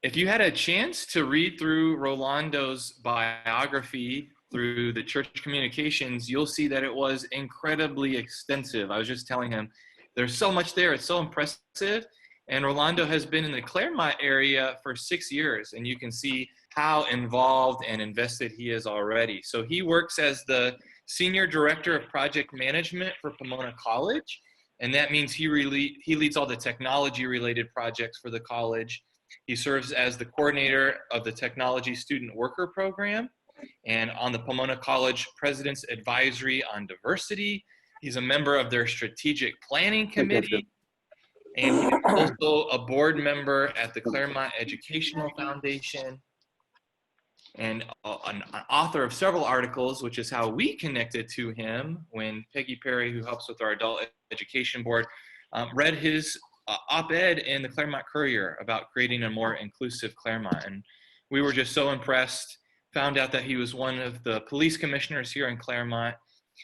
If you had a chance to read through Rolondo's biography through the church communications, you'll see that it was incredibly extensive. I was just telling him, there's so much there. It's so impressive. And Rolondo has been in the Claremont area for 6 years, and you can see how involved and invested he is already. So he works as the Senior Director of Project Management for Pomona College, and that means he leads all the technology-related projects for the college. He serves as the coordinator of the Technology Student Worker Program and on the Pomona College President's Advisory on Diversity. He's a member of their Strategic Planning Committee, and he's also a board member at the Claremont Educational Foundation and an author of several articles, which is how we connected to him when Peggy Perry, who helps with our Adult Education Board, read his op-ed in the Claremont Courier about creating a more inclusive Claremont. And we were just so impressed, found out that he was one of the police commissioners here in Claremont.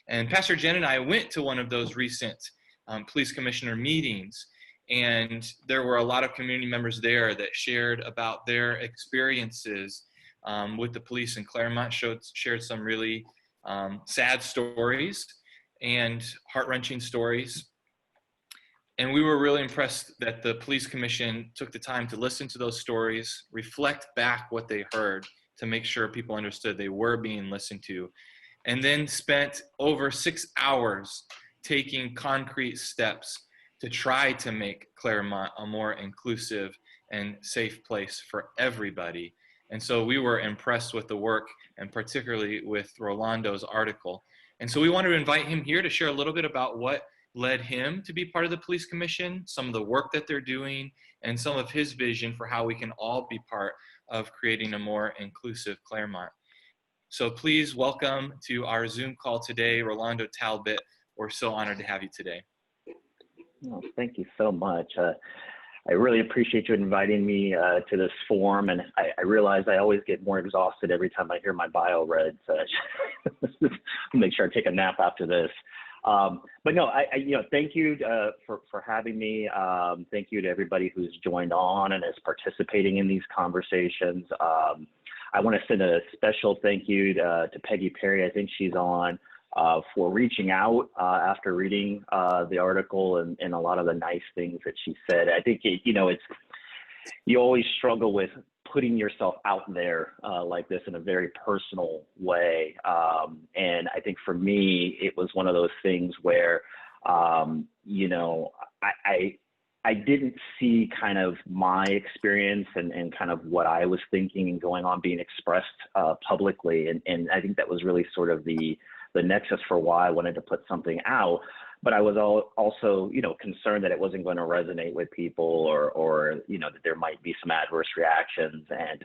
And Pastor Jen and I went to one of those recent police commissioner meetings, and there were a lot of community members there that shared about their experiences with the police in Claremont, shared some really sad stories and heart-wrenching stories. And we were really impressed that the police commission took the time to listen to those stories, reflect back what they heard to make sure people understood they were being listened to, and then spent over 6 hours taking concrete steps to try to make Claremont a more inclusive and safe place for everybody. And so we were impressed with the work, and particularly with Rolondo's article. And so we wanted to invite him here to share a little bit about what led him to be part of the police commission, some of the work that they're doing, and some of his vision for how we can all be part of creating a more inclusive Claremont. So please welcome to our Zoom call today, Rolondo Talbott. We're so honored to have you today. Oh, thank you so much. I really appreciate you inviting me to this forum, and I realize I always get more exhausted every time I hear my bio read. So I'll make sure I take a nap after this. But no, thank you for having me. Thank you to everybody who's joined on and is participating in these conversations. I want to send a special thank you to Peggy Perry. I think she's on. For reaching out after reading the article and a lot of the nice things that she said. I think, you always struggle with putting yourself out there like this in a very personal way. And I think for me, it was one of those things where, I didn't see kind of my experience and kind of what I was thinking and going on being expressed publicly. And I think that was really sort of the nexus for why I wanted to put something out. But I was also, concerned that it wasn't going to resonate with people or that there might be some adverse reactions. And,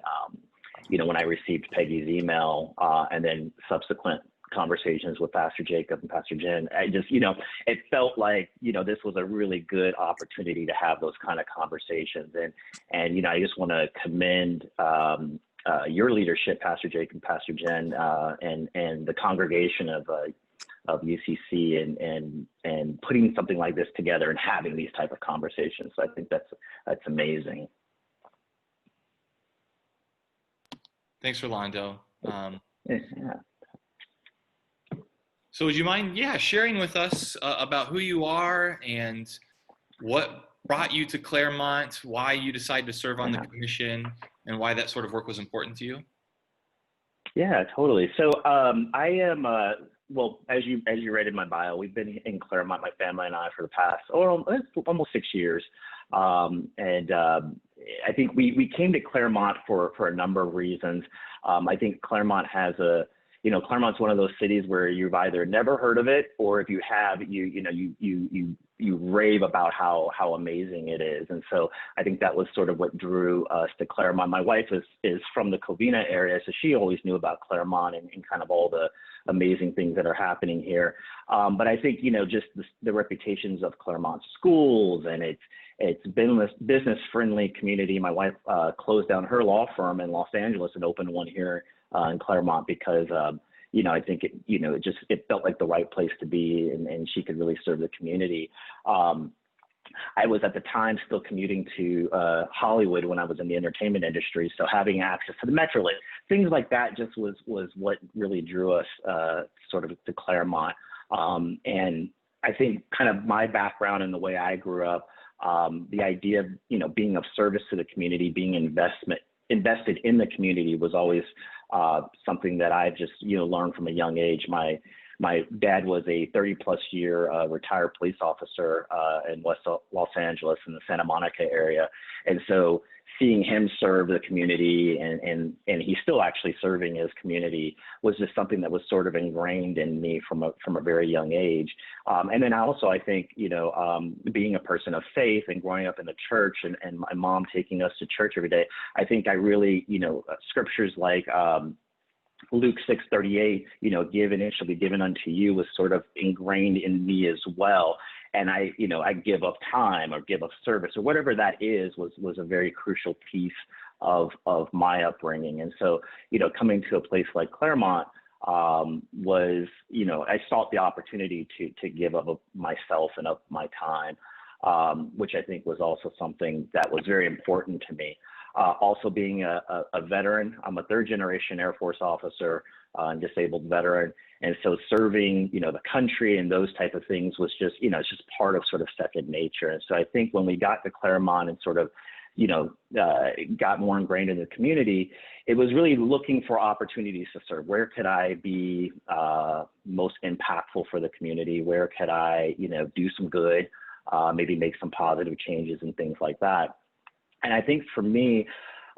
when I received Peggy's email and then subsequent conversations with Pastor Jacob and Pastor Jen, I just, it felt like, this was a really good opportunity to have those kind of conversations. And I just want to commend your leadership, Pastor Jake and Pastor Jen, and the congregation of UCC and putting something like this together and having these type of conversations. So I think that's amazing. Thanks, Rolondo. Yeah. So would you mind, sharing with us about who you are and what brought you to Claremont, why you decided to serve on the commission, and why that sort of work was important to you? Yeah, totally. So I am, well, as you read in my bio, we've been in Claremont, my family and I, for the past almost 6 years. And I think we came to Claremont for a number of reasons. I think Claremont has Claremont's one of those cities where you've either never heard of it, or if you have, you rave about how amazing it is. And so I think that was sort of what drew us to Claremont. My wife is from the Covina area, so she always knew about Claremont and kind of all the amazing things that are happening here. But I think, just the reputations of Claremont schools, and it's been this business-friendly community. My wife closed down her law firm in Los Angeles and opened one here in Claremont because, I think it felt like the right place to be, and she could really serve the community. I was at the time still commuting to Hollywood when I was in the entertainment industry. So having access to the Metrolink, things like that just was what really drew us sort of to Claremont. And I think kind of my background and the way I grew up, the idea of, being of service to the community, being invested in the community was always something that I just, learned from a young age. My dad was a 30-plus year retired police officer in West Los Angeles in the Santa Monica area. And so seeing him serve the community and he's still actually serving his community was just something that was sort of ingrained in me from a very young age. And then also, I think, being a person of faith and growing up in the church and my mom taking us to church every day, I think I really, scriptures like Luke 6:38, give and it shall be given unto you was sort of ingrained in me as well. And I give up time or give up service or whatever that is was a very crucial piece of my upbringing. And so, coming to a place like Claremont was, I sought the opportunity to give up myself and up my time, which I think was also something that was very important to me. Also being a veteran, I'm a third generation Air Force officer and disabled veteran. And so serving, the country and those type of things was just, it's just part of sort of second nature. And so I think when we got to Claremont and sort of, got more ingrained in the community, it was really looking for opportunities to serve. Where could I be most impactful for the community? Where could I, do some good, maybe make some positive changes and things like that. And I think for me,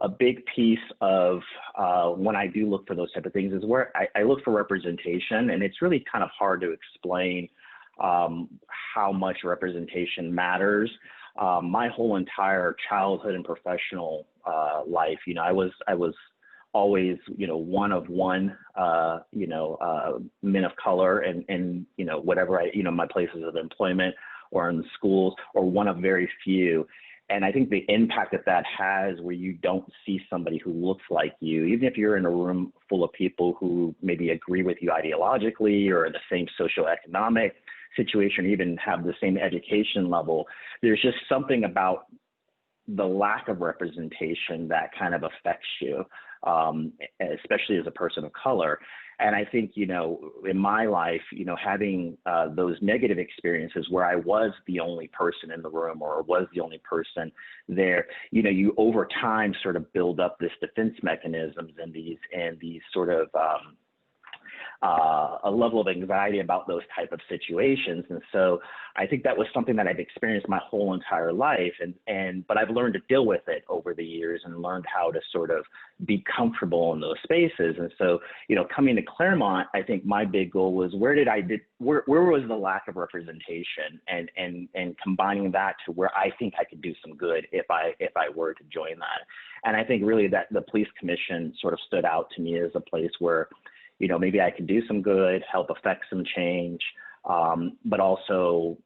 a big piece of when I do look for those type of things is where I look for representation. And it's really kind of hard to explain how much representation matters. My whole entire childhood and professional life, I was always, one of one, men of color and whatever my places of employment or in the schools, or one of very few. And I think the impact that has where you don't see somebody who looks like you, even if you're in a room full of people who maybe agree with you ideologically or in the same socioeconomic situation, even have the same education level, there's just something about the lack of representation that kind of affects you, especially as a person of color. And I think, in my life, having those negative experiences where I was the only person in the room or was the only person there, you over time sort of build up this defense mechanisms and these sort of a level of anxiety about those type of situations. And so I think that was something that I've experienced my whole entire life. But I've learned to deal with it over the years and learned how to sort of be comfortable in those spaces. And so, coming to Claremont, I think my big goal was where was the lack of representation and combining that to where I think I could do some good if I were to join that. And I think really that the police commission sort of stood out to me as a place where, maybe I could do some good, help affect some change, but also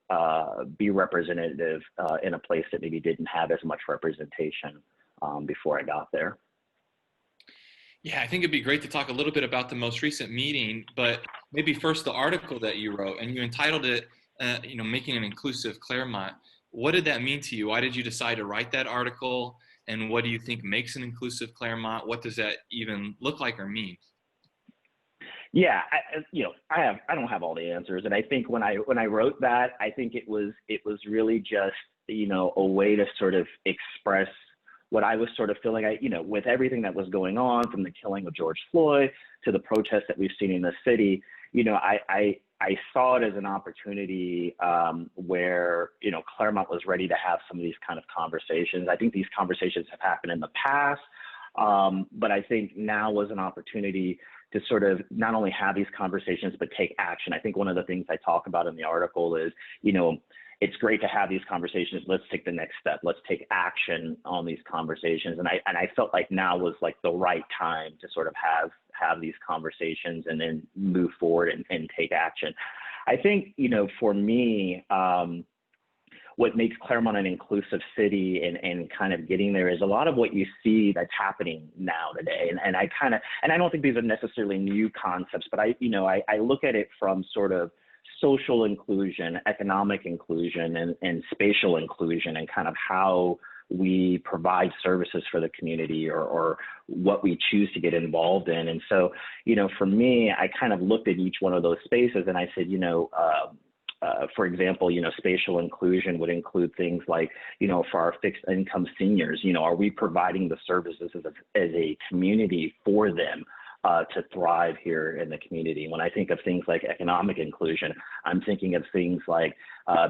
be representative in a place that maybe didn't have as much representation before I got there. Yeah, I think it'd be great to talk a little bit about the most recent meeting, but maybe first the article that you wrote, and you entitled it, Making an Inclusive Claremont. What did that mean to you? Why did you decide to write that article? And what do you think makes an inclusive Claremont? What does that even look like or mean? Yeah, I don't have all the answers, and I think when I wrote that, I think it was really just a way to sort of express what I was sort of feeling. With everything that was going on, from the killing of George Floyd to the protests that we've seen in the city, I saw it as an opportunity where Claremont was ready to have some of these kind of conversations. I think these conversations have happened in the past, but I think now was an opportunity to sort of not only have these conversations, but take action. I think one of the things I talk about in the article is, it's great to have these conversations. Let's take the next step. Let's take action on these conversations. And I felt like now was like the right time to sort of have these conversations and then move forward and take action. I think, for me, what makes Claremont an inclusive city and kind of getting there is a lot of what you see that's happening now today. And I don't think these are necessarily new concepts, but I look at it from sort of social inclusion, economic inclusion, and spatial inclusion, and kind of how we provide services for the community, or what we choose to get involved in. And so, for me, I kind of looked at each one of those spaces and I said, for example, spatial inclusion would include things like, for our fixed income seniors, are we providing the services as a community for them to thrive here in the community? When I think of things like economic inclusion, I'm thinking of things like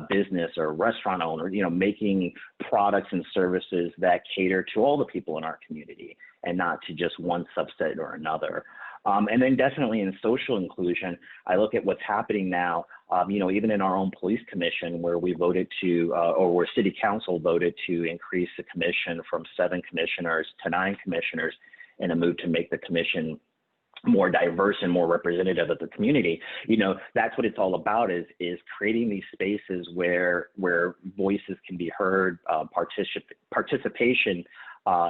business or restaurant owners, making products and services that cater to all the people in our community and not to just one subset or another. And then definitely in social inclusion, I look at what's happening now, even in our own police commission, where we voted to, or where city council voted to increase the commission from 7 commissioners to 9 commissioners in a move to make the commission more diverse and more representative of the community. That's what it's all about, is creating these spaces where voices can be heard, participation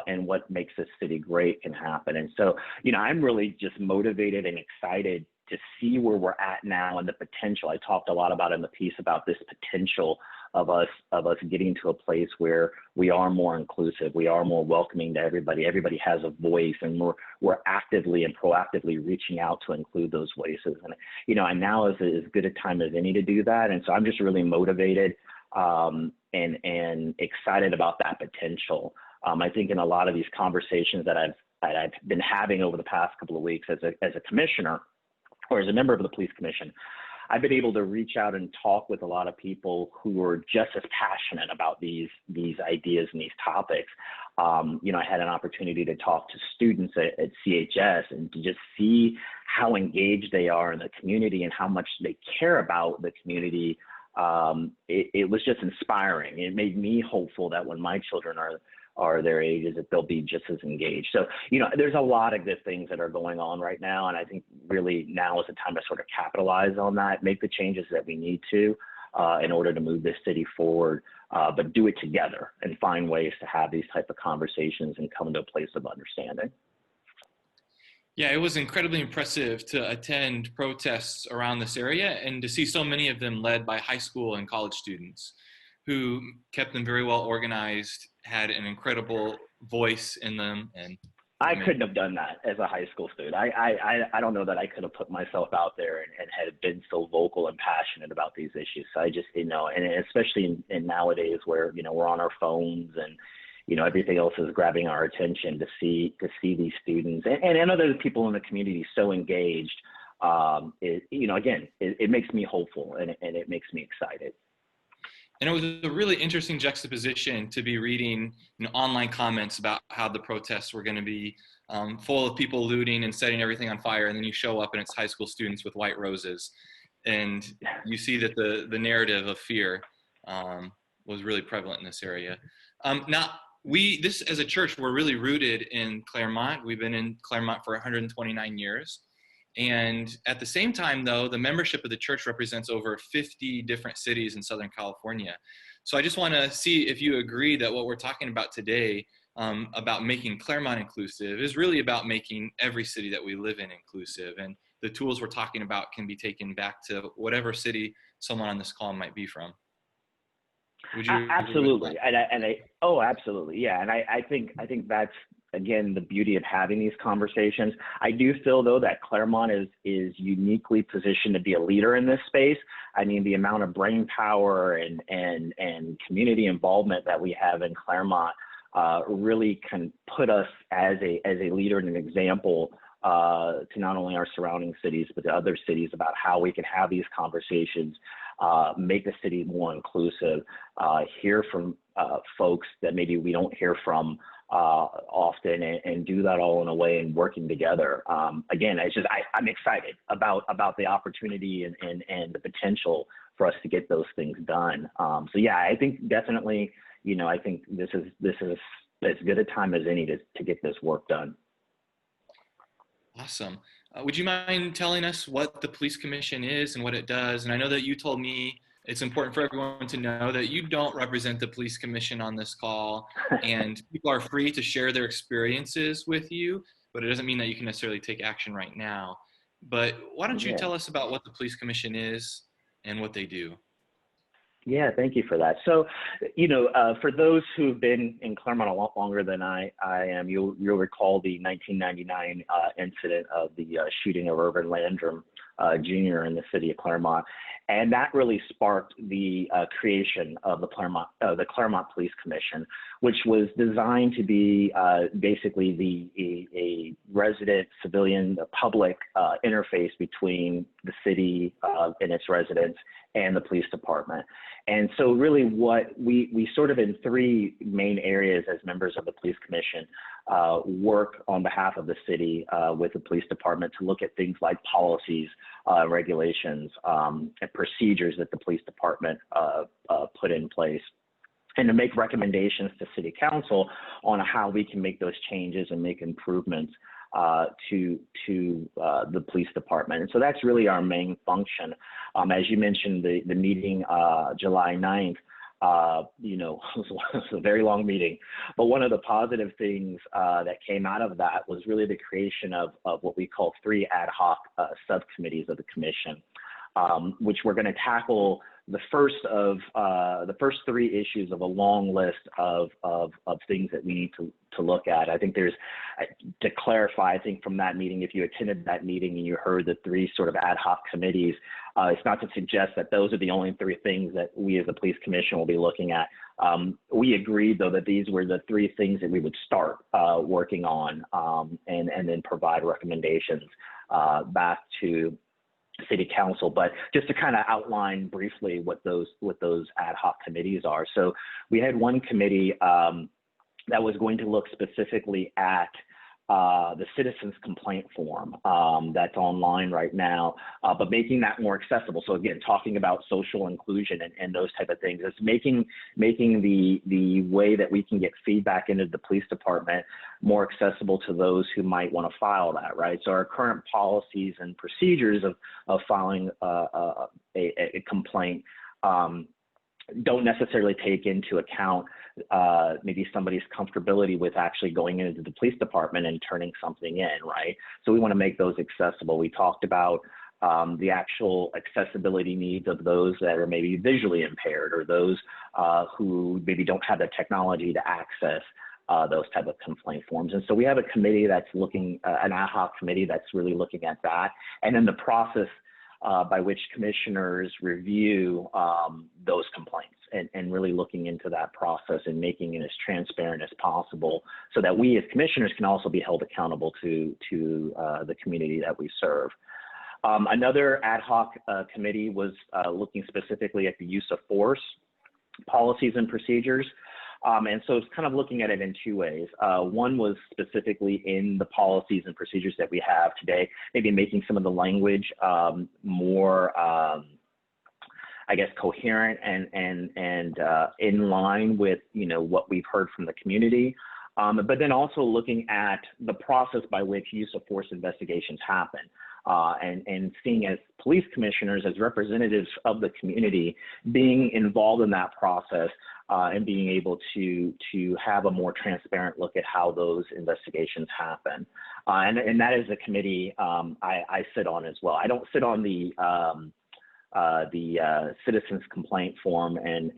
and what makes this city great can happen. And so, I'm really just motivated and excited to see where we're at now and the potential. I talked a lot about in the piece about this potential of us getting to a place where we are more inclusive, we are more welcoming to everybody. Everybody has a voice, and we're actively and proactively reaching out to include those voices. And now is as good a time as any to do that. And so I'm just really motivated and excited about that potential. I think in a lot of these conversations that I've been having over the past couple of weeks as a commissioner, or as a member of the police commission, I've been able to reach out and talk with a lot of people who are just as passionate about these ideas and these topics. I had an opportunity to talk to students at CHS and to just see how engaged they are in the community and how much they care about the community. It was just inspiring. It made me hopeful that when my children are their ages, that they'll be just as engaged. So, there's a lot of good things that are going on right now. And I think really now is the time to sort of capitalize on that, make the changes that we need to in order to move this city forward, but do it together and find ways to have these type of conversations and come to a place of understanding. Yeah, it was incredibly impressive to attend protests around this area and to see so many of them led by high school and college students who kept them very well organized, had an incredible voice in them. And I couldn't have done that as a high school student. I don't know that I could have put myself out there and had been so vocal and passionate about these issues. So I just, and especially in nowadays where, we're on our phones and, everything else is grabbing our attention, to see these students and other people in the community so engaged, it makes me hopeful and it makes me excited. And it was a really interesting juxtaposition to be reading online comments about how the protests were going to be full of people looting and setting everything on fire. And then you show up and it's high school students with white roses. And you see that the narrative of fear was really prevalent in this area. Now, this as a church, we're really rooted in Claremont. We've been in Claremont for 129 years. And at the same time, though, the membership of the church represents over 50 different cities in Southern California. So I just want to see if you agree that what we're talking about today about making Claremont inclusive is really about making every city that we live in inclusive. And the tools we're talking about can be taken back to whatever city someone on this call might be from. Would you absolutely. Absolutely. Yeah. And I think that's, again, the beauty of having these conversations. I do feel, though, that Claremont is uniquely positioned to be a leader in this space. I mean, the amount of brain power and community involvement that we have in Claremont really can put us as a leader and an example to not only our surrounding cities, but to other cities about how we can have these conversations, make the city more inclusive, hear from folks that maybe we don't hear from often, and do that all in a way and working together. Again, it's just, I'm excited about the opportunity and the potential for us to get those things done. So yeah, I think definitely, I think this is as good a time as any to get this work done. Awesome. Would you mind telling us what the Police Commission is and what it does? And I know that you told me it's important for everyone to know that you don't represent the Police Commission on this call, and people are free to share their experiences with you, but it doesn't mean that you can necessarily take action right now. But why don't you tell us about what the Police Commission is, and what they do. Yeah, thank you for that. So, for those who've been in Claremont a lot longer than I am, you'll recall the 1999 incident of the shooting of Irvin Landrum Jr. in the city of Claremont, and that really sparked the creation of the Claremont Police Commission, which was designed to be basically a resident, civilian, public interface between the city and its residents and the police department. And so really what we sort of in three main areas as members of the police commission work on behalf of the city with the police department to look at things like policies, regulations, and procedures that the police department put in place, and to make recommendations to city council on how we can make those changes and make improvements to the police department. And so that's really our main function. As you mentioned, the meeting July 9th, it was a very long meeting, but one of the positive things that came out of that was really the creation of what we call 3 ad hoc subcommittees of the commission, which we're going to tackle the first 3 issues of a long list of things that we need to look at. I think to clarify, I think from that meeting, if you attended that meeting and you heard the 3 sort of ad hoc committees, it's not to suggest that those are the only 3 things that we as a police commission will be looking at. We agreed, though, that these were the 3 things that we would start working on and then provide recommendations back to city council. But just to kind of outline briefly what those ad hoc committees are. So we had one committee that was going to look specifically at the citizens complaint form that's online right now, but making that more accessible. So again, talking about social inclusion and those type of things. It's making the way that we can get feedback into the police department more accessible to those who might want to file that, right? So our current policies and procedures of filing a complaint don't necessarily take into account maybe somebody's comfortability with actually going into the police department and turning something in, right? So we want to make those accessible. We talked about the actual accessibility needs of those that are maybe visually impaired, or those who maybe don't have the technology to access those type of complaint forms. And so we have a committee that's looking, an ad hoc committee that's really looking at that. And then the process by which commissioners review those complaints, and really looking into that process and making it as transparent as possible, so that we as commissioners can also be held accountable to the community that we serve. Another ad hoc committee was looking specifically at the use of force policies and procedures. And so it's kind of looking at it in 2 ways. One was specifically in the policies and procedures that we have today, maybe making some of the language more, I guess, coherent and in line with, what we've heard from the community. But then also looking at the process by which use of force investigations happen. And seeing as police commissioners, as representatives of the community, being involved in that process and being able to have a more transparent look at how those investigations happen. And that is a committee I sit on as well. I don't sit on the citizens complaint form and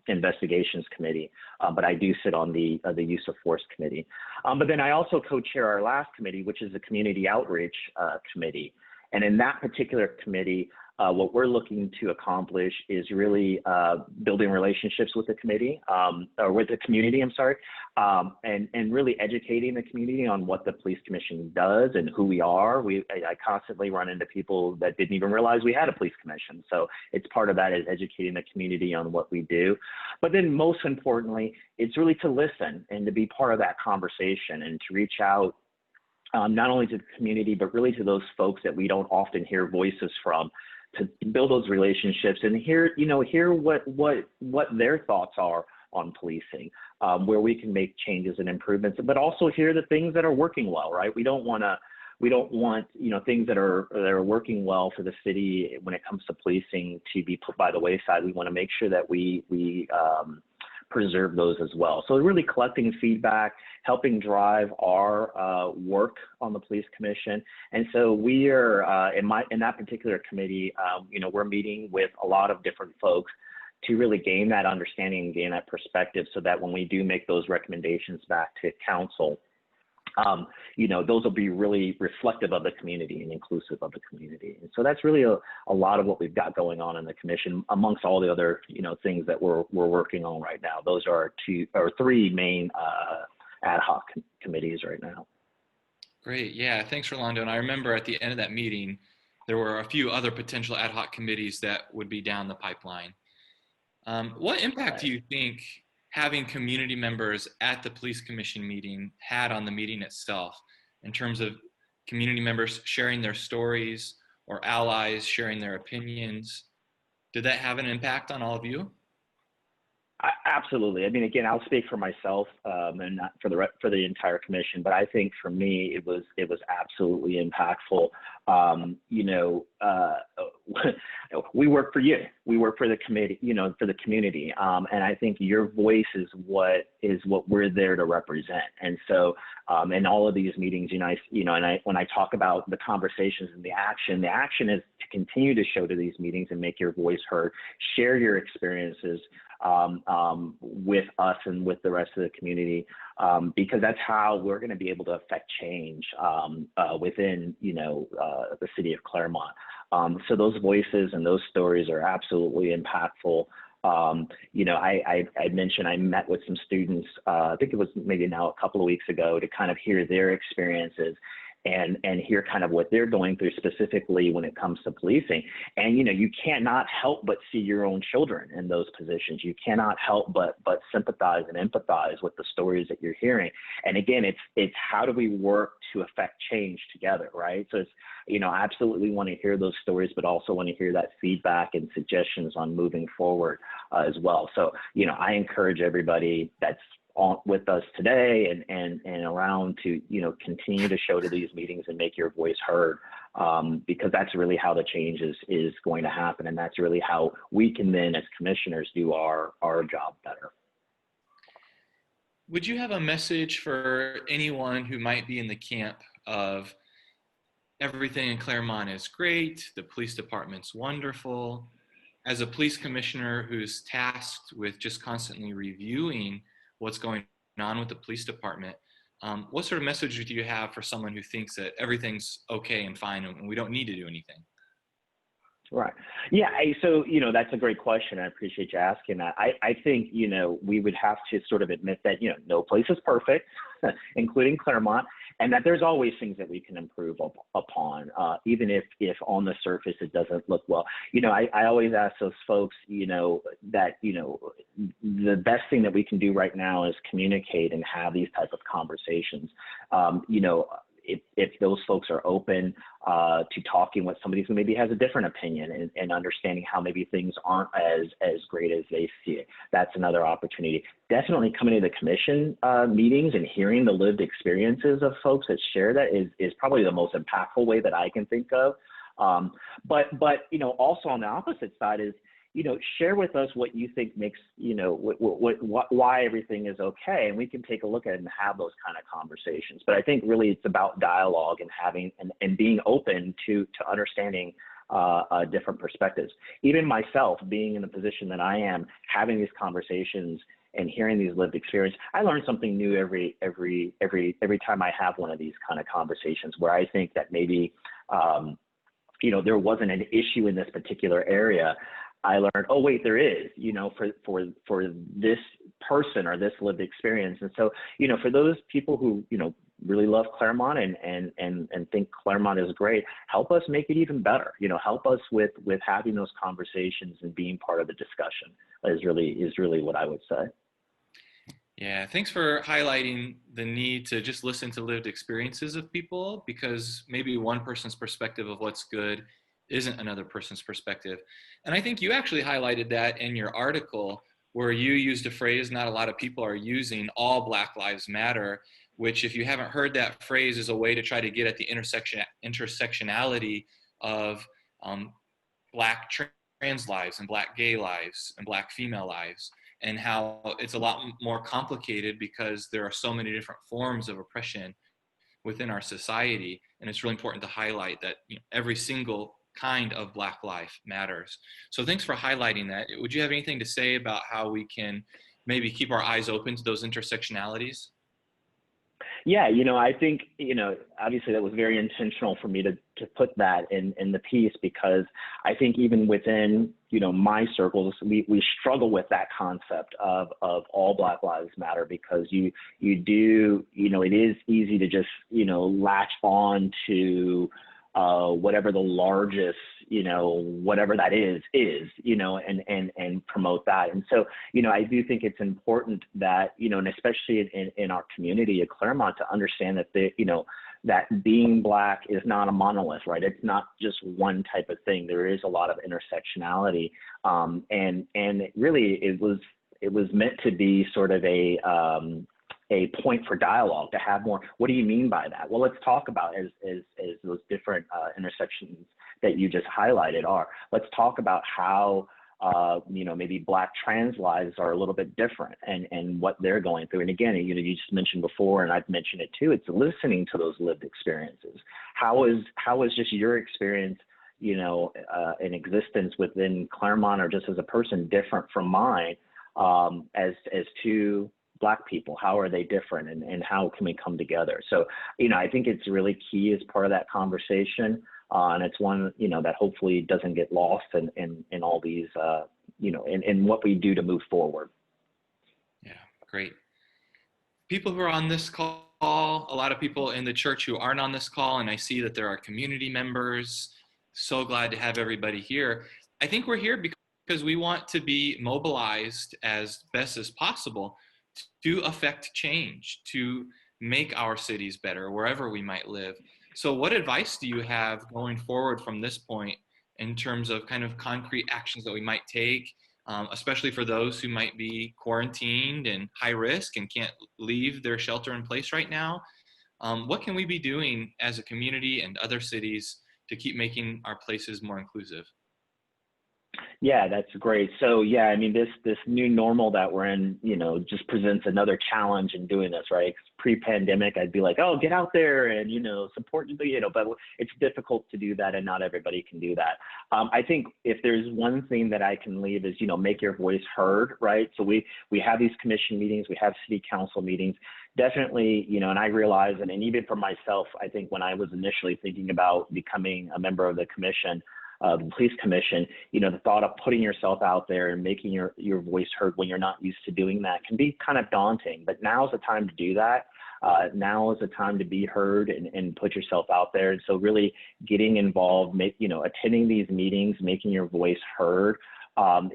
investigations committee, but I do sit on the use of force committee. But then I also co-chair our last committee, which is the community outreach committee. And in that particular committee, what we're looking to accomplish is really building relationships with the committee, or with the community, and really educating the community on what the police commission does and who we are. I constantly run into people that didn't even realize we had a police commission. So it's part of that is educating the community on what we do. But then most importantly, it's really to listen and to be part of that conversation and to reach out not only to the community, but really to those folks that we don't often hear voices from, to build those relationships and hear what their thoughts are on policing, where we can make changes and improvements, but also hear the things that are working well, right? We don't want things that are working well for the city when it comes to policing to be put by the wayside. We want to make sure that we preserve those as well. So really collecting feedback, helping drive our work on the police commission. And so we are in that particular committee, we're meeting with a lot of different folks to really gain that understanding and gain that perspective, so that when we do make those recommendations back to council, those will be really reflective of the community and inclusive of the community. And so that's really a lot of what we've got going on in the commission, amongst all the other, things that we're working on right now. Those are our three main ad hoc committees right now. Great. Yeah. Thanks, Rolondo. And I remember at the end of that meeting, there were a few other potential ad hoc committees that would be down the pipeline. What impact do you think having community members at the police commission meeting had on the meeting itself, in terms of community members sharing their stories or allies sharing their opinions? Did that have an impact on all of you? Absolutely. I mean, again, I'll speak for myself and not for the entire commission, but I think for me, it was absolutely impactful. We work for you. We work for the committee, for the community, and I think your voice is what we're there to represent. And so, in all of these meetings, when I talk about the conversations and the action is to continue to show to these meetings and make your voice heard, share your experiences with us and with the rest of the community, because that's how we're going to be able to affect change within, the city of Claremont. So those voices and those stories are absolutely impactful. I mentioned I met with some students, I think it was maybe now a couple of weeks ago, to kind of hear their experiences and hear kind of what they're going through specifically when it comes to policing. And, you cannot help but see your own children in those positions. You cannot help but sympathize and empathize with the stories that you're hearing. And again, it's how do we work to affect change together, right? So it's, I absolutely want to hear those stories, but also want to hear that feedback and suggestions on moving forward as well. So, I encourage everybody that's on with us today and around to, continue to show to these meetings and make your voice heard, because that's really how the change is going to happen. And that's really how we can then, as commissioners, do our job better. Would you have a message for anyone who might be in the camp of everything in Claremont is great, the police department's wonderful? As a police commissioner who's tasked with just constantly reviewing what's going on with the police department, what sort of message do you have for someone who thinks that everything's okay and fine and we don't need to do anything? Right. Yeah. So, that's a great question. I appreciate you asking that. I think, we would have to sort of admit that, no place is perfect, including Claremont, and that there's always things that we can improve upon, even if on the surface it doesn't look well. I always ask those folks, that, the best thing that we can do right now is communicate and have these type of conversations. If those folks are open to talking with somebody who maybe has a different opinion and understanding how maybe things aren't as great as they see it, that's another opportunity. Definitely coming to the commission meetings and hearing the lived experiences of folks that share that is probably the most impactful way that I can think of. But also on the opposite side is, share with us what you think makes, why everything is okay. And we can take a look at it and have those kind of conversations. But I think really it's about dialogue and having, and being open to understanding different perspectives. Even myself, being in the position that I am, having these conversations and hearing these lived experience, I learn something new every time I have one of these kind of conversations where I think that maybe, there wasn't an issue in this particular area. I learned, oh wait, there is, for this person or this lived experience. And so, for those people who, really love Claremont and think Claremont is great, help us make it even better. Help us with having those conversations and being part of the discussion is really what I would say. Yeah, thanks for highlighting the need to just listen to lived experiences of people, because maybe one person's perspective of what's good isn't another person's perspective. And I think you actually highlighted that in your article, where you used a phrase not a lot of people are using, all Black Lives Matter, which, if you haven't heard that phrase, is a way to try to get at the intersectionality of Black trans lives and Black gay lives and Black female lives. and how it's a lot more complicated because there are so many different forms of oppression within our society. And it's really important to highlight that, you know, every single kind of Black life matters. So thanks for highlighting that. Would you have anything to say about how we can maybe keep our eyes open to those intersectionalities? Yeah, I think, obviously that was very intentional for me to put that in the piece, because I think even within, my circles, we struggle with that concept of all Black lives matter, because you do, it is easy to just, latch on to whatever the largest, whatever that is, and promote that. And so, I do think it's important that, and especially in our community at Claremont, to understand that that being Black is not a monolith, right? It's not just one type of thing. There is a lot of intersectionality. And it was meant to be sort of a point for dialogue, to have more. What do you mean by that? Well, let's talk about as those different intersections that you just highlighted are. Let's talk about how maybe Black trans lives are a little bit different, and what they're going through. And again, you just mentioned before, and I've mentioned it too, it's listening to those lived experiences. How is just your experience, in existence within Claremont, or just as a person, different from mine, as two Black people? How are they different, and how can we come together? So, I think it's really key as part of that conversation. And it's one, that hopefully doesn't get lost in all these, in what we do to move forward. Yeah, great. People who are on this call, a lot of people in the church who aren't on this call, and I see that there are community members. So glad to have everybody here. I think we're here because we want to be mobilized as best as possible to affect change, to make our cities better wherever we might live. So what advice do you have going forward from this point in terms of kind of concrete actions that we might take, especially for those who might be quarantined and high risk and can't leave their shelter in place right now? What can we be doing as a community and other cities to keep making our places more inclusive? Yeah, that's great. So yeah, I mean, this new normal that we're in, just presents another challenge in doing this, right? Pre-pandemic, I'd be like, oh, get out there and, support, but it's difficult to do that, and not everybody can do that. I think if there's one thing that I can leave is, make your voice heard, right? So we have these commission meetings, we have city council meetings. Definitely, and I realize, and even for myself, I think when I was initially thinking about becoming a member of the commission, the police commission, the thought of putting yourself out there and making your voice heard when you're not used to doing that can be kind of daunting. But now is the time to do that. Now is the time to be heard and put yourself out there. And so really getting involved, attending these meetings, making your voice heard,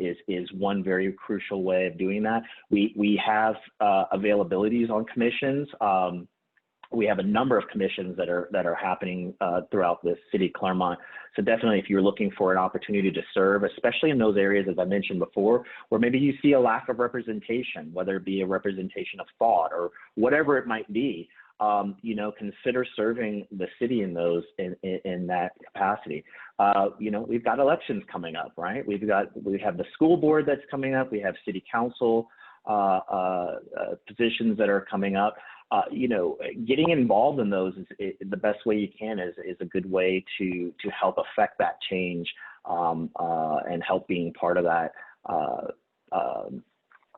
is one very crucial way of doing that. We have availabilities on commissions. We have a number of commissions that are happening throughout the city of Claremont. So definitely, if you're looking for an opportunity to serve, especially in those areas, as I mentioned before, where maybe you see a lack of representation, whether it be a representation of thought or whatever it might be, consider serving the city in that capacity. We've got elections coming up, right? We have the school board that's coming up. We have city council positions that are coming up. Getting involved in those is the best way you can, is a good way to help affect that change, and help being part of that,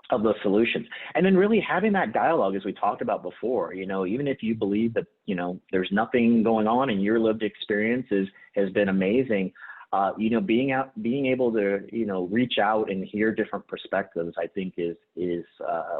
of those solutions. And then really having that dialogue, as we talked about before, even if you believe that, there's nothing going on and your lived experience has been amazing, being able to, reach out and hear different perspectives, I think is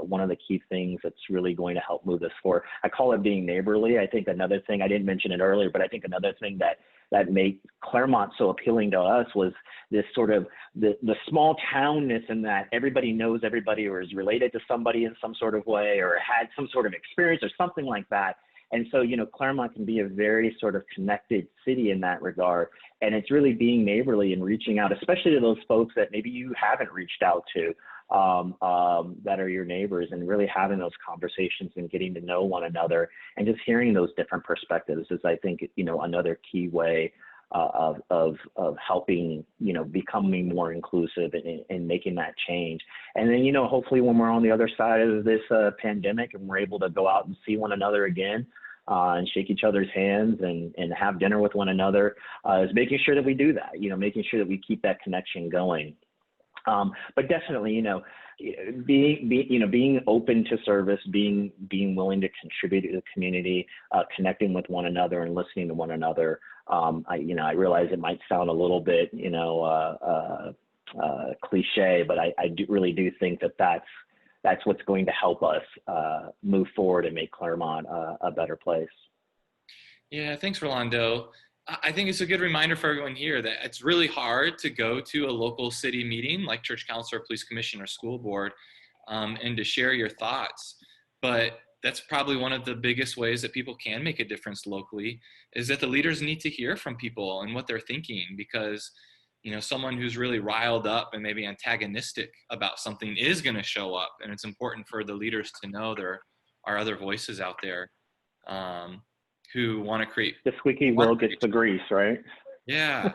one of the key things that's really going to help move this forward. I call it being neighborly. I think another thing, I didn't mention it earlier, but I think another thing that made Claremont so appealing to us was this sort of the small townness, in that everybody knows everybody, or is related to somebody in some sort of way, or had some sort of experience or something like that. And so, Claremont can be a very sort of connected city in that regard. And it's really being neighborly and reaching out, especially to those folks that maybe you haven't reached out to, that are your neighbors, and really having those conversations and getting to know one another, and just hearing those different perspectives is, I think, another key way of helping, becoming more inclusive and making that change. And then, hopefully when we're on the other side of this pandemic and we're able to go out and see one another again, and shake each other's hands and have dinner with one another, is making sure that we do that, making sure that we keep that connection going. But definitely, being open to service, being willing to contribute to the community, connecting with one another and listening to one another. I realize it might sound a little bit, cliche, but I really do think that that's what's going to help us move forward and make Claremont a better place. Yeah, thanks, Rolondo. I think it's a good reminder for everyone here that it's really hard to go to a local city meeting like church council or police commission or school board and to share your thoughts. But that's probably one of the biggest ways that people can make a difference locally, is that the leaders need to hear from people and what they're thinking, because someone who's really riled up and maybe antagonistic about something is going to show up. And it's important for the leaders to know there are other voices out there who want to create. The squeaky wheel gets the grease, right? Yeah.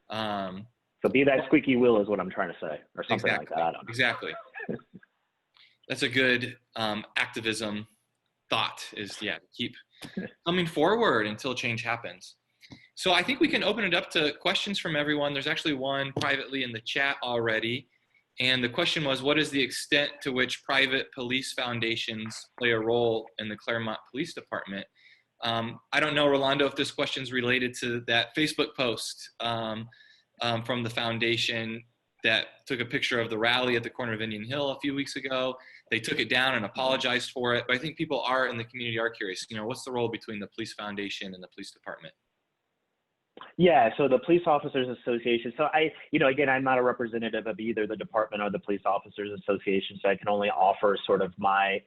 So be that squeaky wheel is what I'm trying to say, or something like that. I don't know. Exactly. That's a good activism thought, is keep coming forward until change happens. So I think we can open it up to questions from everyone. There's actually one privately in the chat already. And the question was, what is the extent to which private police foundations play a role in the Claremont Police Department? I don't know, Rolondo, if this question is related to that Facebook post from the foundation that took a picture of the rally at the corner of Indian Hill a few weeks ago. They took it down and apologized for it. But I think people in the community are curious, what's the role between the police foundation and the police department? Yeah, so the Police Officers Association. So again, I'm not a representative of either the department or the Police Officers Association, so I can only offer sort of my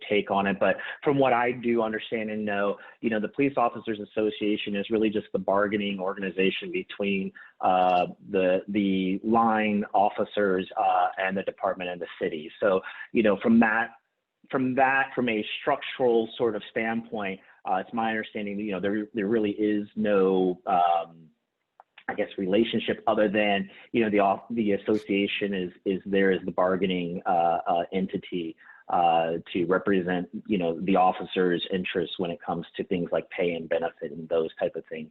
take on it. But from what I do understand and know, the Police Officers Association is really just the bargaining organization between the line officers and the department and the city. So, from a structural sort of standpoint, it's my understanding, there really is no, relationship other than, the association is there as the bargaining entity to represent, the officers' interests when it comes to things like pay and benefit and those type of things,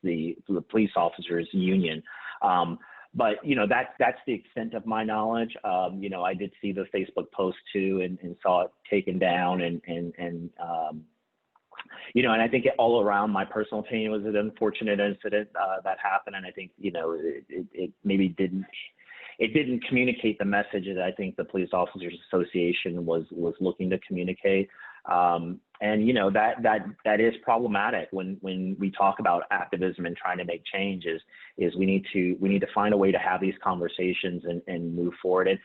the police officers union. But, that's the extent of my knowledge. I did see the Facebook post too and saw it taken down and I think all around, my personal opinion was an unfortunate incident that happened. And I think, it maybe didn't communicate the message that I think the Police Officers Association was looking to communicate. And, that is problematic when we talk about activism and trying to make changes, is we need to find a way to have these conversations and move forward and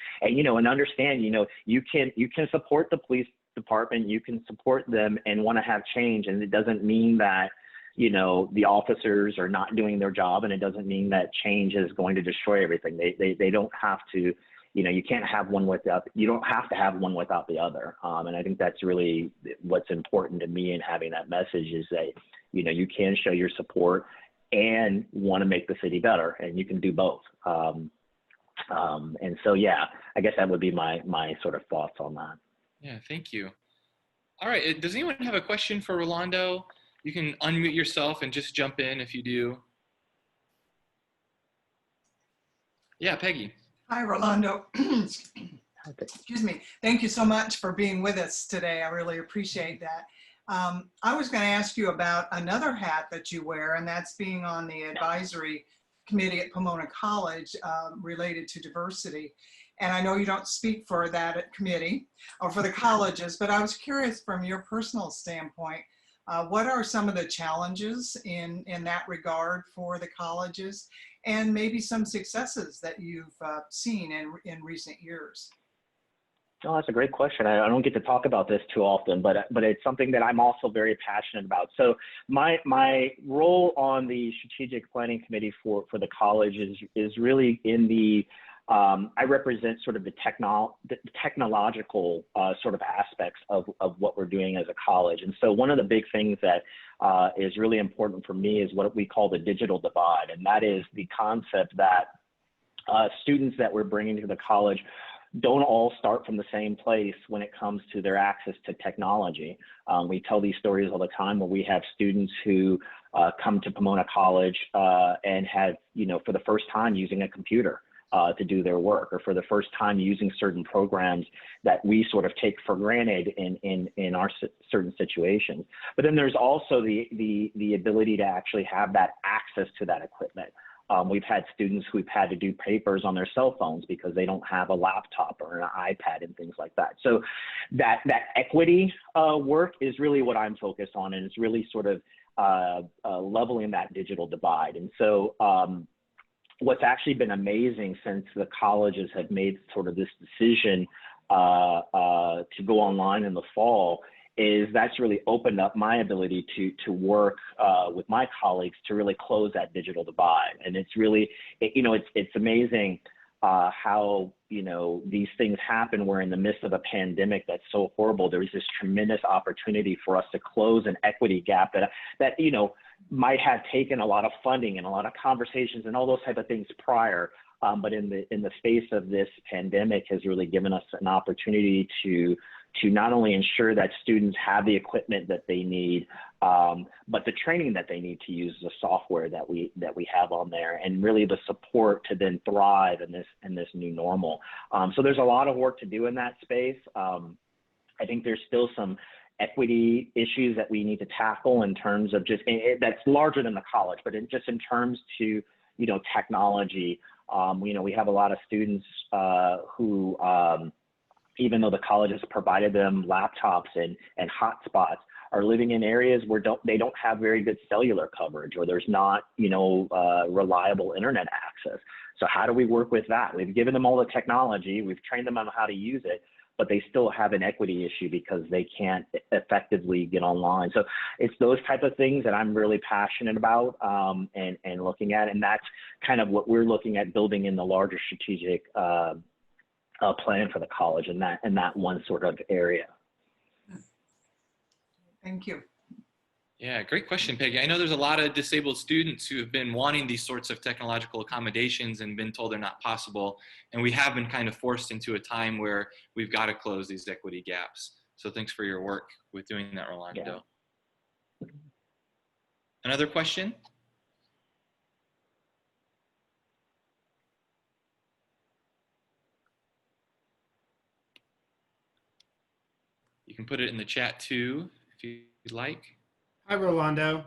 understand, you can support the police department, you can support them and want to have change. And it doesn't mean that, the officers are not doing their job, and it doesn't mean that change is going to destroy everything. They don't have to, you can't have one you don't have to have one without the other. And I think that's really what's important to me in having that message, is that, you can show your support and want to make the city better, and you can do both. And so, yeah, I guess that would be my sort of thoughts on that. Yeah, thank you. All right, does anyone have a question for Rolondo? You can unmute yourself and just jump in if you do. Yeah, Peggy. Hi, Rolondo. Excuse me. Thank you so much for being with us today. I really appreciate that. I was going to ask you about another hat that you wear, and that's being on the advisory committee at Pomona College related to diversity. And I know you don't speak for that committee or for the colleges, but I was curious from your personal standpoint, what are some of the challenges in that regard for the colleges, and maybe some successes that you've seen in recent years? Oh, that's a great question. I don't get to talk about this too often, but it's something that I'm also very passionate about. So my role on the strategic planning committee for the college is really in the I represent sort of the technological sort of aspects of what we're doing as a college. And so one of the big things that is really important for me is what we call the digital divide. And that is the concept that students that we're bringing to the college don't all start from the same place when it comes to their access to technology. We tell these stories all the time where we have students who come to Pomona College and have, for the first time using a computer to do their work, or for the first time using certain programs that we sort of take for granted in our certain situations. But then there's also the ability to actually have that access to that equipment. We've had students who've had to do papers on their cell phones because they don't have a laptop or an iPad and things like that. So that equity work is really what I'm focused on, and it's really sort of leveling that digital divide. And so what's actually been amazing since the colleges have made sort of this decision to go online in the fall is that's really opened up my ability to work with my colleagues to really close that digital divide. And it's really, it's amazing how, these things happen. We're in the midst of a pandemic that's so horrible. There's this tremendous opportunity for us to close an equity gap that might have taken a lot of funding and a lot of conversations and all those type of things prior. But in the face of this pandemic has really given us an opportunity to not only ensure that students have the equipment that they need, but the training that they need to use the software that we have on there, and really the support to then thrive in this new normal. So there's a lot of work to do in that space. I think there's still some equity issues that we need to tackle in terms of that's larger than the college, but just in terms to technology. We have a lot of students who even though the college has provided them laptops and hotspots, are living in areas where they don't have very good cellular coverage, or there's not, reliable internet access. So how do we work with that? We've given them all the technology, we've trained them on how to use it, but they still have an equity issue because they can't effectively get online. So it's those type of things that I'm really passionate about and looking at, and that's kind of what we're looking at building in the larger strategic plan for the college in that one sort of area. Thank you. Yeah, great question, Peggy. I know there's a lot of disabled students who have been wanting these sorts of technological accommodations and been told they're not possible. And we have been kind of forced into a time where we've got to close these equity gaps. So thanks for your work with doing that, Rolondo. Yeah. Another question? You can put it in the chat too, if you'd like. Hi, Rolondo.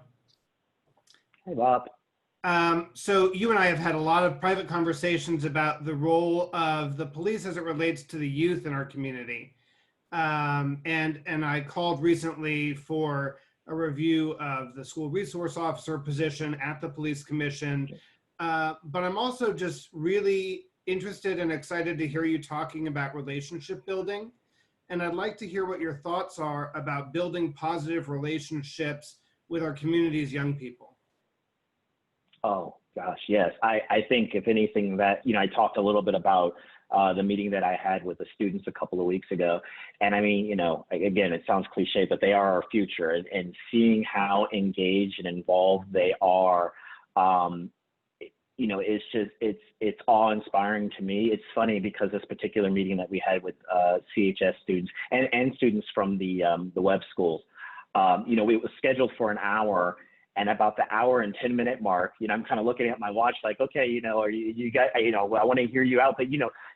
Hey, Bob. So you and I have had a lot of private conversations about the role of the police as it relates to the youth in our community. And I called recently for a review of the school resource officer position at the police commission. But I'm also just really interested and excited to hear you talking about relationship building. And I'd like to hear what your thoughts are about building positive relationships with our community's young people. Oh, gosh, yes. I think if anything that, I talked a little bit about the meeting that I had with the students a couple of weeks ago. And I mean, again, it sounds cliche, but they are our future, and seeing how engaged and involved they are, it's awe-inspiring to me. It's funny because this particular meeting that we had with CHS students and students from the web schools, it was scheduled for an hour, and about the hour and 10-minute mark, I'm kind of looking at my watch like, okay, are you guys, I want to hear you out, but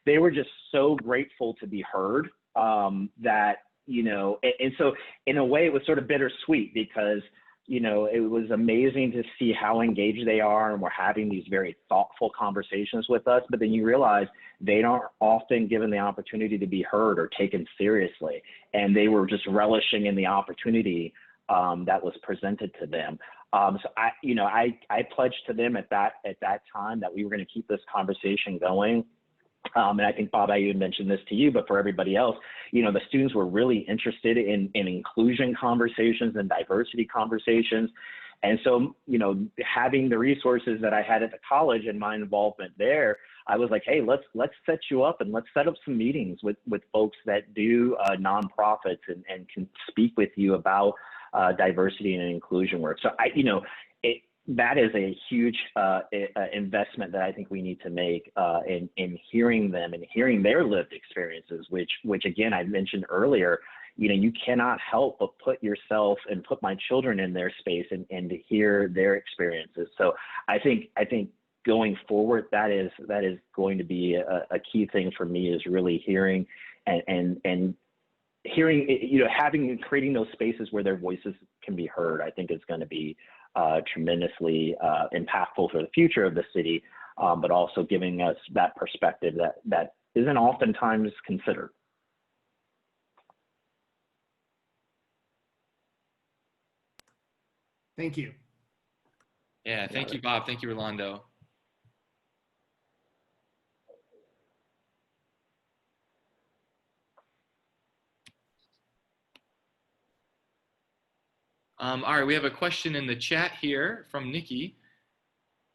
they were just so grateful to be heard that, and so in a way it was sort of bittersweet because it was amazing to see how engaged they are, and we're having these very thoughtful conversations with us, but then you realize they aren't often given the opportunity to be heard or taken seriously. And they were just relishing in the opportunity that was presented to them. So I pledged to them at that time that we were going to keep this conversation going. And I think, Bob, I even mentioned this to you, but for everybody else, the students were really interested in inclusion conversations and diversity conversations. And so, having the resources that I had at the college and my involvement there, I was like, hey, let's set you up and let's set up some meetings with folks that do nonprofits and can speak with you about diversity and inclusion work. So that is a huge investment that I think we need to make in hearing them and hearing their lived experiences, which again, I mentioned earlier, you cannot help but put yourself and put my children in their space and to hear their experiences. So I think going forward, that is going to be a key thing for me, is really hearing and hearing, having and creating those spaces where their voices can be heard. I think is going to be tremendously impactful for the future of the city, but also giving us that perspective that isn't oftentimes considered. Thank you. Yeah, thank you, Bob. Thank you, Rolondo. All right, we have a question in the chat here from Nikki.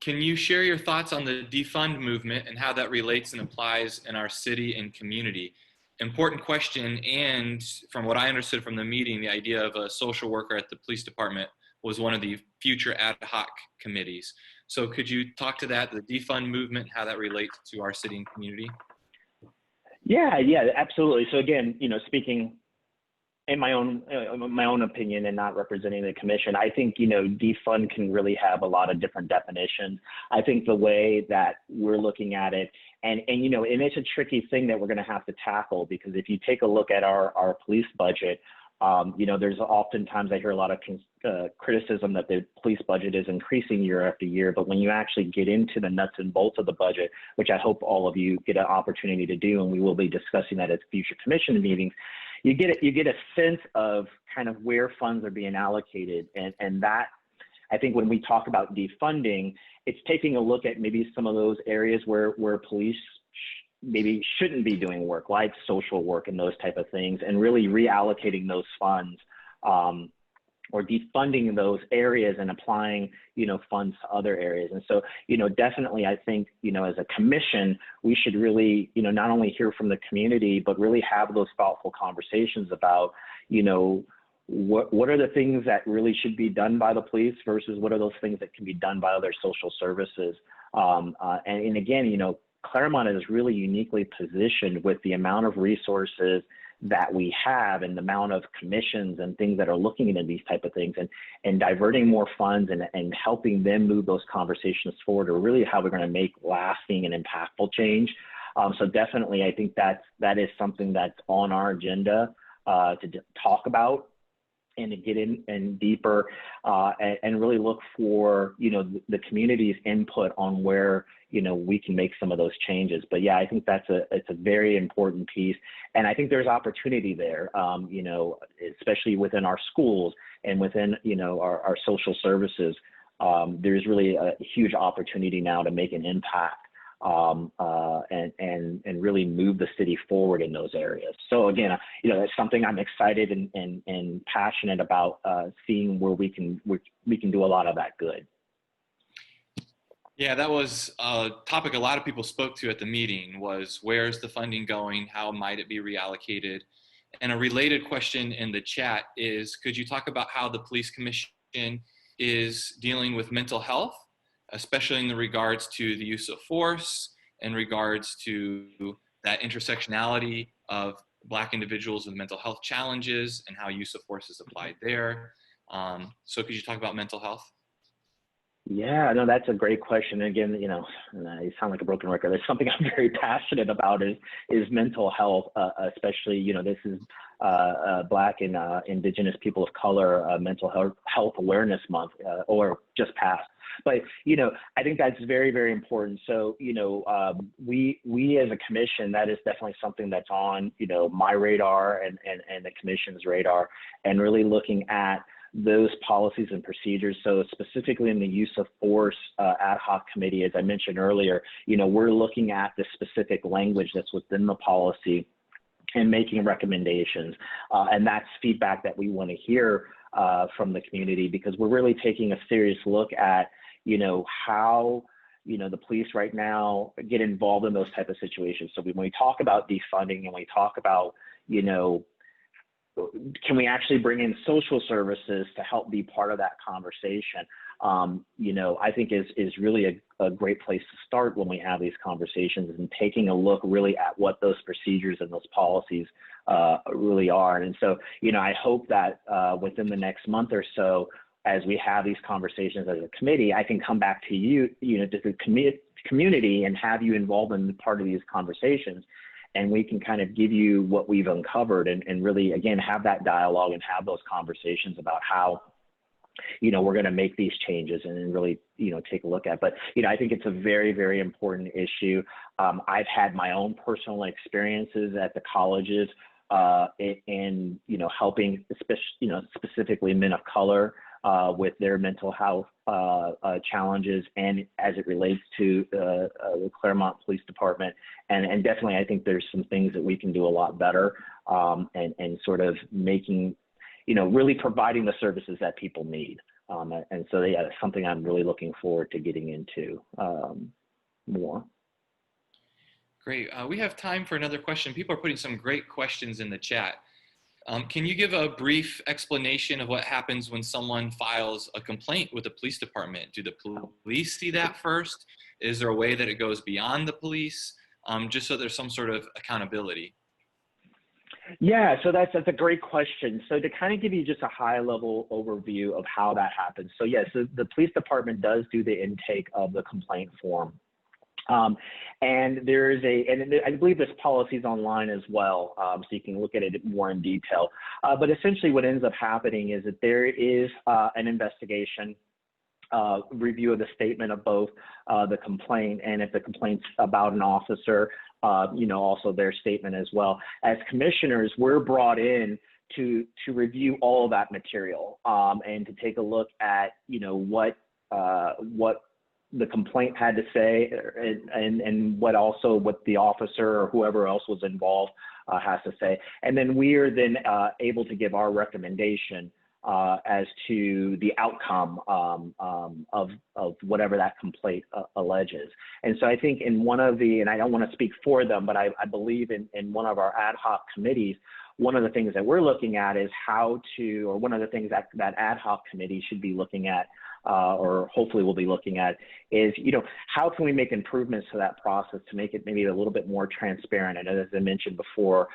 Can you share your thoughts on the defund movement and how that relates and applies in our city and community? Important question, and from what I understood from the meeting, the idea of a social worker at the police department was one of the future ad hoc committees. So could you talk to that, the defund movement, how that relates to our city and community? Yeah, absolutely. So again, speaking in my own opinion and not representing the commission, I think, defund can really have a lot of different definitions. I think the way that we're looking at it, and it's a tricky thing that we're going to have to tackle, because if you take a look at our police budget, there's oftentimes I hear a lot of criticism that the police budget is increasing year after year, but when you actually get into the nuts and bolts of the budget, which I hope all of you get an opportunity to do, and we will be discussing that at future commission meetings, you get a sense of kind of where funds are being allocated, and that, I think when we talk about defunding, it's taking a look at maybe some of those areas where police maybe shouldn't be doing work, like social work and those type of things, and really reallocating those funds or defunding those areas and applying, funds to other areas. And so, definitely I think, as a commission, we should really, not only hear from the community, but really have those thoughtful conversations about, what are the things that really should be done by the police versus what are those things that can be done by other social services. And again, Claremont is really uniquely positioned with the amount of resources that we have and the amount of commissions and things that are looking into these type of things, and diverting more funds and helping them move those conversations forward are really how we're going to make lasting and impactful change. So definitely, I think that is something that's on our agenda to talk about and to get in and deeper and really look for, the community's input on where, we can make some of those changes. But yeah, I think it's a very important piece. And I think there's opportunity there, especially within our schools and within, our social services. There's really a huge opportunity now to make an impact and really move the city forward in those areas. So again, it's something I'm excited and passionate about, seeing where we can do a lot of that good. Yeah, that was a topic a lot of people spoke to at the meeting, was where's the funding going? How might it be reallocated? And a related question in the chat is, could you talk about how the police commission is dealing with mental health, especially in the regards to the use of force, in regards to that intersectionality of Black individuals with mental health challenges and how use of force is applied there? So could you talk about mental health? Yeah, no, that's a great question. Again, you sound like a broken record. There's something I'm very passionate about is mental health, especially, this is Black and Indigenous people of color Mental Health Awareness Month, or just passed. But, I think that's very, very important. So, we as a commission, that is definitely something that's on, my radar and the commission's radar, and really looking at those policies and procedures. So specifically in the use of force ad hoc committee, as I mentioned earlier, we're looking at the specific language that's within the policy and making recommendations. And that's feedback that we want to hear from the community, because we're really taking a serious look at, how the police right now get involved in those type of situations. So when we talk about defunding and we talk about, can we actually bring in social services to help be part of that conversation? I think is really a great place to start when we have these conversations, and taking a look really at what those procedures and those policies really are. And so, I hope that within the next month or so, as we have these conversations as a committee, I can come back to you, to the community, and have you involved in part of these conversations. And we can kind of give you what we've uncovered, and really, again, have that dialogue and have those conversations about how, we're going to make these changes and really, take a look at. But, I think it's a very, very important issue. I've had my own personal experiences at the colleges in helping, specifically men of color with their mental health challenges, and as it relates to the Claremont Police Department. And definitely, I think there's some things that we can do a lot better, and sort of making, really providing the services that people need. And so, yeah, that's something I'm really looking forward to getting into more. Great. We have time for another question. People are putting some great questions in the chat. Can you give a brief explanation of what happens when someone files a complaint with the police department? Do the police see that first? Is there a way that it goes beyond the police? Just so there's some sort of accountability. Yeah, so that's a great question. So to kind of give you just a high level overview of how that happens. So yes, the police department does do the intake of the complaint form. And there is and I believe this policy is online as well, so you can look at it more in detail. But essentially what ends up happening is that there is an investigation, review of the statement of both the complaint, and if the complaint's about an officer, also their statement as well. As commissioners, we're brought in to review all of that material, and to take a look at, what the complaint had to say, and what the officer or whoever else was involved has to say. And then we are then able to give our recommendation as to the outcome of whatever that complaint alleges. And so I think in one of and I don't want to speak for them, but I believe in one of our ad hoc committees, one of the things that we're looking at is one of the things that ad hoc committee should be looking at, or hopefully we'll be looking at, is, how can we make improvements to that process to make it maybe a little bit more transparent and, as I mentioned before,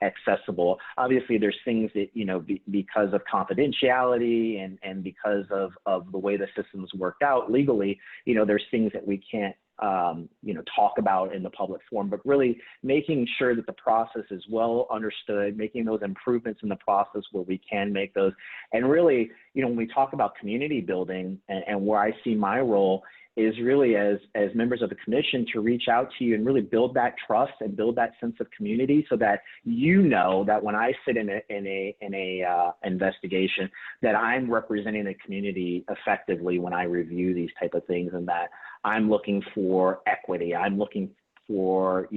accessible. Obviously, there's things that, because of confidentiality and because of the way the system's worked out legally, there's things that we can't talk about in the public forum, but really making sure that the process is well understood, making those improvements in the process where we can make those. And really, when we talk about community building, and where I see my role is really as members of the commission to reach out to you and really build that trust and build that sense of community, so that that when I sit in a investigation, that I'm representing the community effectively when I review these type of things, and that I'm looking for equity. I'm looking for,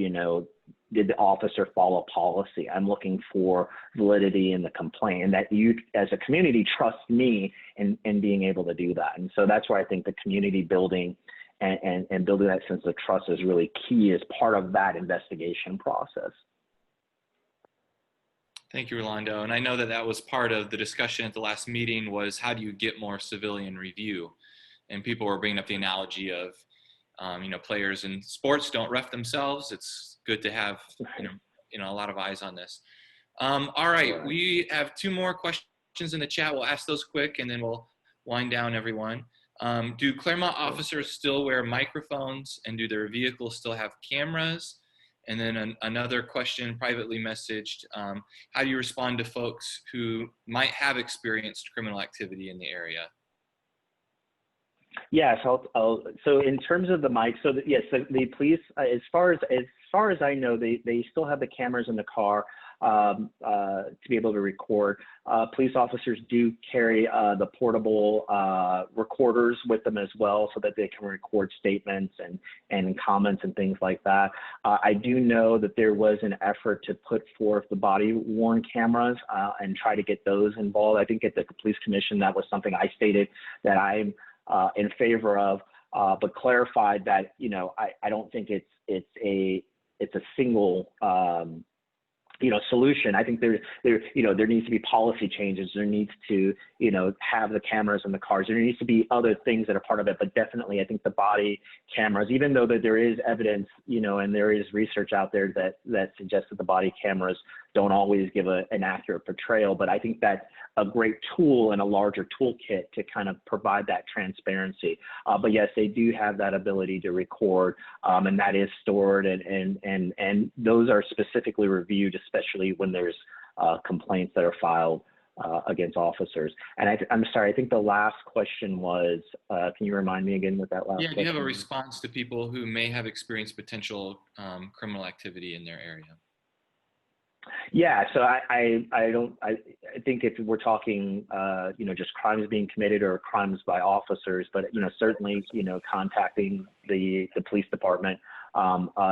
did the officer follow policy? I'm looking for validity in the complaint, and that you as a community trust me in being able to do that. And so that's where I think the community building and building that sense of trust is really key as part of that investigation process. Thank you, Rolondo. And I know that was part of the discussion at the last meeting, was how do you get more civilian review? And people were bringing up the analogy of, players in sports don't ref themselves. It's good to have, a lot of eyes on this. All right, we have 2 more questions in the chat. We'll ask those quick, and then we'll wind down everyone. Do Claremont officers still wear microphones, and do their vehicles still have cameras? And then another question privately messaged, how do you respond to folks who might have experienced criminal activity in the area? Yes, so in terms of the mic, the police, as far as I know, they still have the cameras in the car to be able to record. Police officers do carry the portable recorders with them as well, so that they can record statements and comments and things like that. I do know that there was an effort to put forth the body-worn cameras and try to get those involved. I think at the police commission, that was something I stated that I'm in favor of. but clarified that, I don't think it's a single, solution. I think there needs to be policy changes. There needs to, have the cameras in the cars. There needs to be other things that are part of it, but definitely I think the body cameras, even though that there is evidence, and there is research out there that suggests that the body cameras don't always give an accurate portrayal, but I think that's a great tool and a larger toolkit to kind of provide that transparency. But yes, they do have that ability to record, and that is stored, and those are specifically reviewed, especially when there's complaints that are filed against officers. And I'm sorry, I think the last question was, can you remind me again what that last question was? Do you have a response to people who may have experienced potential criminal activity in their area? Yeah, so I think if we're talking, just crimes being committed or crimes by officers, but, certainly, contacting the police department,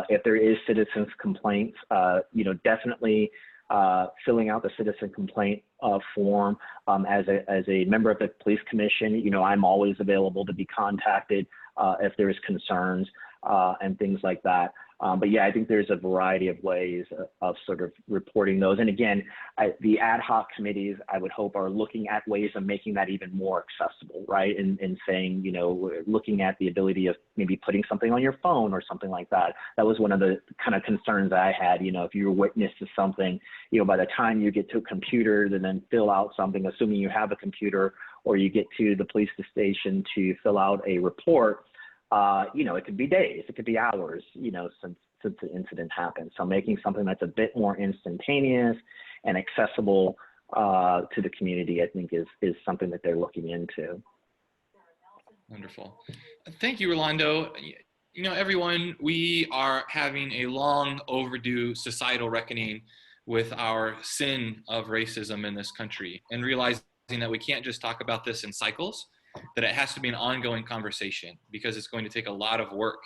if there is citizens complaints, definitely filling out the citizen complaint form as a member of the police commission. I'm always available to be contacted if there's concerns and things like that. But yeah, I think there's a variety of ways of sort of reporting those. And again, the ad hoc committees, I would hope, are looking at ways of making that even more accessible, right? And saying, looking at the ability of maybe putting something on your phone or something like that. That was one of the kind of concerns I had, if you're witness to something, by the time you get to a computer and then fill out something, assuming you have a computer, or you get to the police station to fill out a report, it could be days, it could be hours, since the incident happened. So making something that's a bit more instantaneous and accessible to the community, I think is something that they're looking into. Wonderful. Thank you, Rolondo. Everyone, we are having a long overdue societal reckoning with our sin of racism in this country, and realizing that we can't just talk about this in cycles, that it has to be an ongoing conversation, because it's going to take a lot of work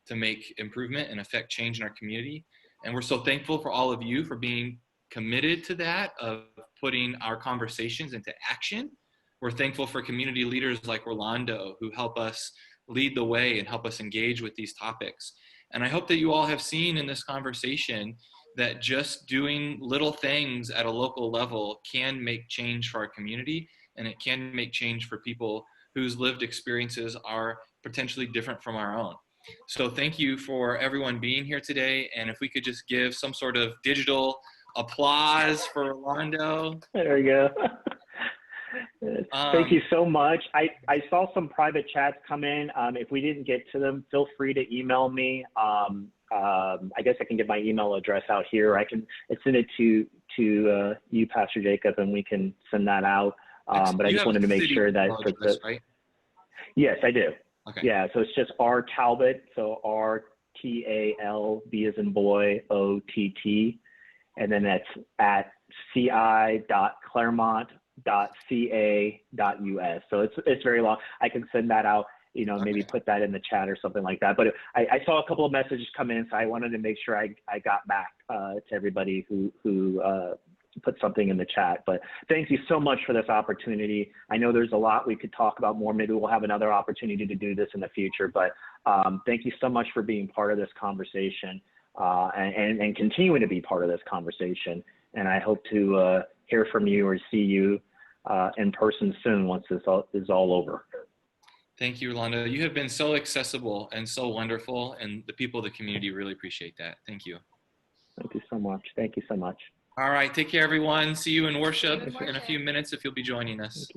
to make improvement and affect change in our community. And we're so thankful for all of you for being committed to that, of putting our conversations into action. We're thankful for community leaders like Rolondo, who help us lead the way and help us engage with these topics. And I hope that you all have seen in this conversation that just doing little things at a local level can make change for our community, and it can make change for people whose lived experiences are potentially different from our own. So thank you for everyone being here today. And if we could just give some sort of digital applause for Rolondo. There we go. Thank you so much. I saw some private chats come in. If we didn't get to them, feel free to email me. I guess I can get my email address out here. I can send it to you, Pastor Jacob, and we can send that out. But I just wanted to make sure that for the, right? Yes, I do. Okay. Yeah, so it's just R Talbott, so RTALB as in boy, OTT, and then that's at ci.claremont.ca.us. So it's very long. I can send that out, maybe put that in the chat or something like that. But I saw a couple of messages come in, so I wanted to make sure I got back to everybody who put something in the chat. But thank you so much for this opportunity. I know there's a lot we could talk about more. Maybe we'll have another opportunity to do this in the future, but thank you so much for being part of this conversation and continuing to be part of this conversation. And I hope to hear from you or see you in person soon once this is all over. Thank you, Rolondo. You have been so accessible and so wonderful, and the people of the community really appreciate that. Thank you. Thank you so much. Thank you so much. All right, take care, everyone. See you in worship in a few minutes if you'll be joining us.